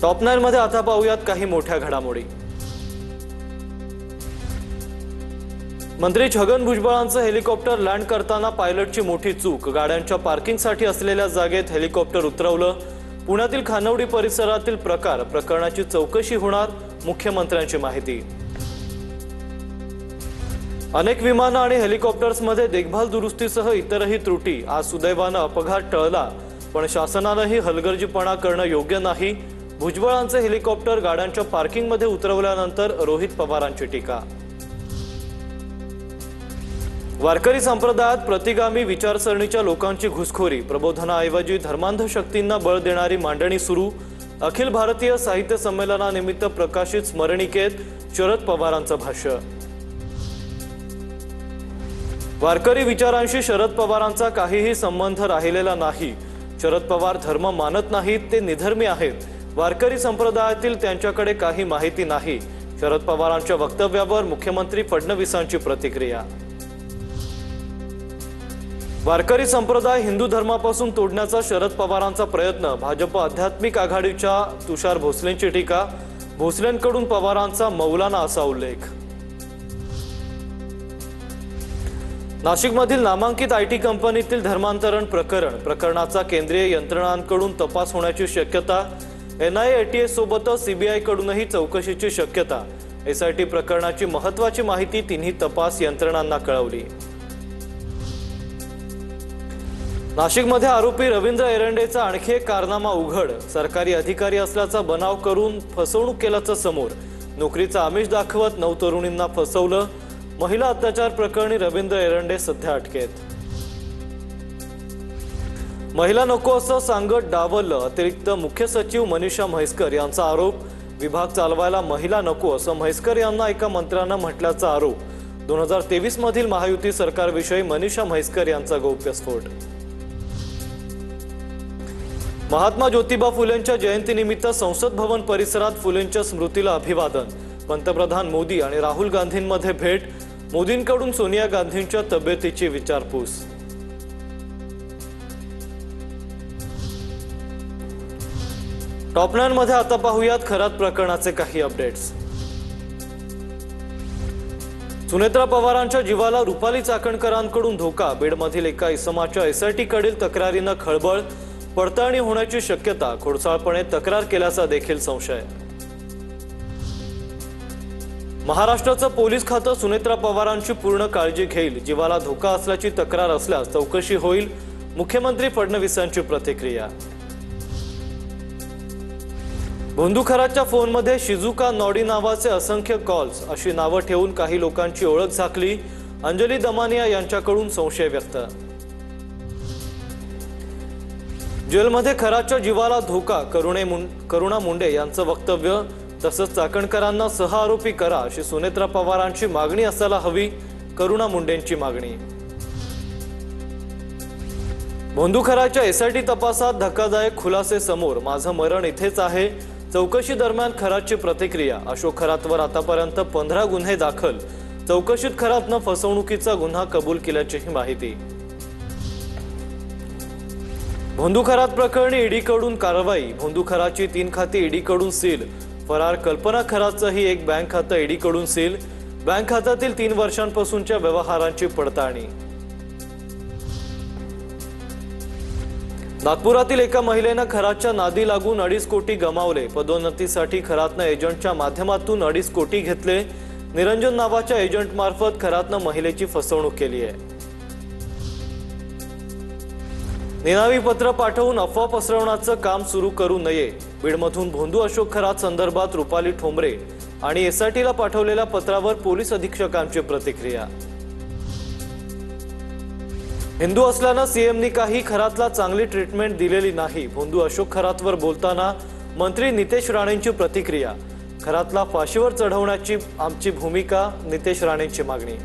Top 9 मध्ये आता पाहूयात काही मोठ्या घडामोडी। मंत्री छगन भुजबळांचं हेलिकॉप्टर लँड करताना पायलटची मोठी चूक। गाड्यांच्या पार्किंगसाठी असलेल्या जागेत हेलिकॉप्टर उतरवलं। पुण्यातील खानवडी परिसरातील प्रकरणाची चौकशी होणार, मुख्यमंत्र्यांची माहिती। अनेक विमानं आणि हेलिकॉप्टर्समध्ये देखभाल दुरुस्तीसह इतरही त्रुटी। आज सुदैवानं अपघात टळला, पण शासनानंही हलगर्जीपणा करणं योग्य नाही। भुजबळांचे हेलिकॉप्टर गाड्यांच्या पार्किंगमध्ये उतरवल्यानंतर रोहित पवारांची टीका। वारकरी संप्रदायात प्रतिगामी विचारसरणीच्या लोकांची घुसखोरी। प्रबोधनाऐवजी धर्मांध शक्तींना बळ देणारी मांडणी सुरू। अखिल भारतीय साहित्य संमेलनानिमित्त प्रकाशित स्मरणिकेत शरद पवारांचं भाष्य। वारकरी विचारांशी शरद पवारांचा काहीही संबंध राहिलेला नाही। शरद पवार धर्म मानत नाहीत, ते निधर्मी आहेत। वारकरी संप्रदायातील त्यांच्याकडे काही माहिती नाही। शरद पवारांच्या वक्तव्यावर मुख्यमंत्री फडणवीसांची प्रतिक्रिया। वारकरी संप्रदाय हिंदू धर्मापासून तोडण्याचा शरद पवारांचा प्रयत्न। भाजप आध्यात्मिक आघाडीच्या तुषार भोसलेंची टीका। भोसलेंकडून पवारांचा मौलाना असा उल्लेख। नाशिकमधील नामांकित आयटी कंपनीतील धर्मांतरण प्रकरणाचा केंद्रीय यंत्रणांकडून तपास होण्याची शक्यता। एनआयए एटीएस सोबतच सीबीआयकडूनही चौकशीची शक्यता। एसआयटी प्रकरणाची महत्त्वाची माहिती तिन्ही तपास यंत्रणांना कळवली। नाशिकमध्ये आरोपी रवींद्र एरंडेचा आणखी एक कारनामा उघड। सरकारी अधिकारी असल्याचा बनाव करून फसवणूक केल्याचं समोर। नोकरीचा आमिष दाखवत 9 तरुणींना फसवलं। महिला अत्याचार प्रकरणी रवींद्र एरंडे सध्या अटकेत। महिला नको असं सांगत डावललं। अतिरिक्त मुख्य सचिव मनीषा म्हैसकर यांचा आरोप। विभाग चालवायला महिला नको असं म्हैसकर यांना एका मंत्र्यानं म्हटल्याचा आरोप। 2023 मधील महायुती सरकारविषयी मनीषा म्हैसकर यांचा गौप्यस्फोट। महात्मा ज्योतिबा फुलेंच्या जयंतीनिमित्त संसद भवन परिसरात फुलेंच्या स्मृतीला अभिवादन। पंतप्रधान मोदी आणि राहुल गांधींमध्ये भेट। मोदींकडून सोनिया गांधींच्या तब्येतीची विचारपूस। टॉप 9 मध्ये आता पाहूयात खरात प्रकरणाचे काही अपडेट्स। सुनेत्रा पवारांच्या जीवाला रुपाली चाकणकरांकडून धोका। बीडमधील एका इसमाच्या एसआयटी कडील तक्रारीनं खळबळ। पडताळणी होण्याची शक्यता। खोडसाळपणे तक्रार केल्याचा देखील संशय। महाराष्ट्राचं पोलीस खातं सुनेत्रा पवारांची पूर्ण काळजी घेईल। जीवाला धोका असल्याची तक्रार असल्यास चौकशी होईल, मुख्यमंत्री फडणवीसांची प्रतिक्रिया। भोंदूखराच्या फोनमध्ये शिजुका नॉडी नावाचे असंख्य कॉल्स अशी नावं ठेवून काही लोकांची ओळख झाकली। अंजली दमानिया यांच्याकडून संशय व्यक्त। जेलमध्ये खराच्या जीवाला धोका। करुणा मुंडे यांचं वक्तव्य। तसंच चाकणकरांना सहआरोपी करा अशी सुनेत्रा पवारांची मागणी असायला हवी, करुणा मुंडेंची मागणी। भोंदूखराच्या एसआयटी तपासात धक्कादायक खुलासे समोर। माझं मरण इथेच आहे। चौकशी दरम्यान खरातची प्रतिक्रिया। अशोक खरातवर आतापर्यंत 15 गुन्हे दाखल। चौकशीत खरातनं फसवणुकीचा गुन्हा कबूल केल्याचीही माहिती। भोंदूखरात प्रकरणी ईडीकडून कारवाई। भोंदूखराची 3 खाती ईडीकडून सील। फरार कल्पना खरातचंही एक बँक खातं ईडीकडून सील। बँक खात्यातील 3 वर्षांपासूनच्या व्यवहारांची पडताळणी। नागपुरातील एका महिलेनं खरातच्या नादी लागून 2.5 कोटी गमावले। पदोन्नतीसाठी खरातनं एजंटच्या माध्यमातून 2.5 कोटी घेतले। निरंजन नावाच्या एजंटमार्फत खरातनं महिलेची फसवणूक केली आहे। निनावी पत्र पाठवून अफवा पसरवण्याचं काम सुरू करू नये। बीडमधून भोंदू अशोक खरात संदर्भात रुपाली ठोंबरे आणि एसआयटीला पाठवलेल्या पत्रावर पोलीस अधीक्षकांची प्रतिक्रिया। हिंदू असल्यानं सीएमनी काही खरातला चांगली ट्रीटमेंट दिलेली नाही। भोंदू अशोक खरातवर बोलताना मंत्री नितेश राणेंची प्रतिक्रिया। खरातला फाशीवर चढवण्याची आमची भूमिका, नितेश राणेंची मागणी।